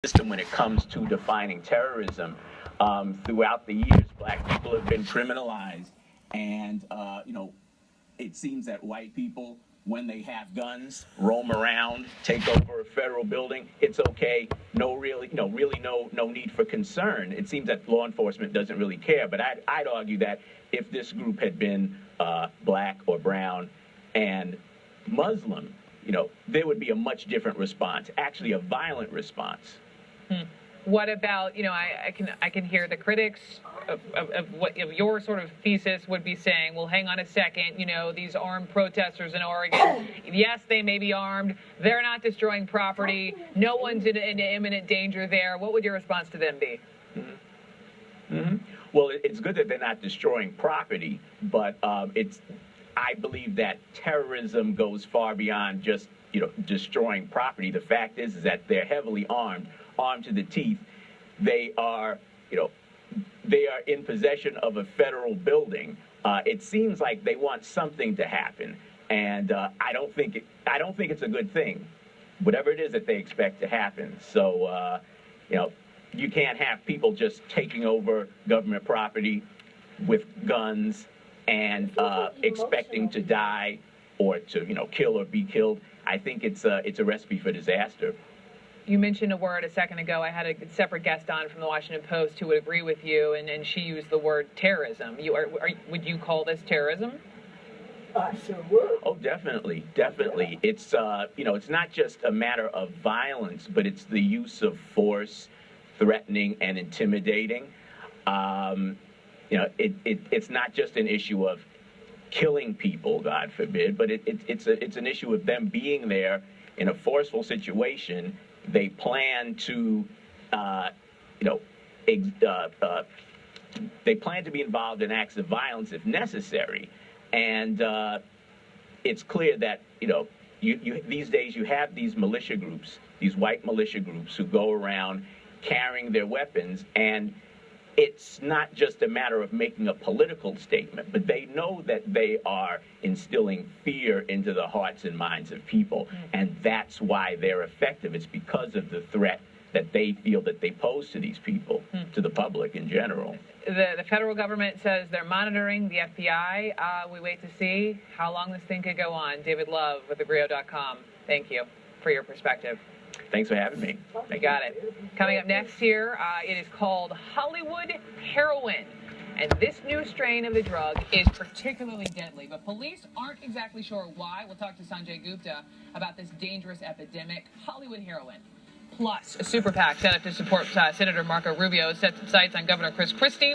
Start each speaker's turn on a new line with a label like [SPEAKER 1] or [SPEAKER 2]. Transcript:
[SPEAKER 1] system when it comes to defining terrorism. Throughout the years, black people have been criminalized, and it seems that white people, when they have guns, roam around, take over a federal building, it's okay. Really no need for concern. It seems that law enforcement doesn't really care. But I'd argue that if this group had been black or brown and Muslim, there would be a much different response, actually a violent response.
[SPEAKER 2] What about, I can hear the critics of your sort of thesis would be saying, well, hang on a second, these armed protesters in Oregon, yes, they may be armed, they're not destroying property, no one's in imminent danger there. What would your response to them be?
[SPEAKER 1] Well, it's good that they're not destroying property, but I believe that terrorism goes far beyond just destroying property. The fact is that they're heavily armed to the teeth. They are in possession of a federal building. It seems like they want something to happen, and I don't think it's a good thing, whatever it is that they expect to happen. So you can't have people just taking over government property with guns and expecting to die or to kill or be killed. I think it's a recipe for disaster.
[SPEAKER 2] You mentioned a word a second ago. I had a separate guest on from the Washington Post who would agree with you, and she used the word terrorism. Would you call this terrorism?
[SPEAKER 3] I sure would.
[SPEAKER 1] Oh, definitely. It's it's not just a matter of violence, but it's the use of force, threatening and intimidating. It's not just an issue of killing people, God forbid, but it's an issue of them being there in a forceful situation. They plan to, they plan to be involved in acts of violence if necessary, and it's clear that these days you have these militia groups, these white militia groups who go around carrying their weapons, and it's not just a matter of making a political statement, but they know that they are instilling fear into the hearts and minds of people, and that's why they're effective. It's because of the threat that they feel that they pose to these people, to the public in general.
[SPEAKER 2] The federal government says they're monitoring the FBI. We wait to see how long this thing could go on. David Love with thegrio.com. Thank you for your perspective.
[SPEAKER 1] Thanks for having me.
[SPEAKER 2] I got it. Coming up next here, it is called Hollywood heroin. And this new strain of the drug is particularly deadly, but police aren't exactly sure why. We'll talk to Sanjay Gupta about this dangerous epidemic, Hollywood heroin. Plus, a super PAC set up to support Senator Marco Rubio sets its sights on Governor Chris Christie.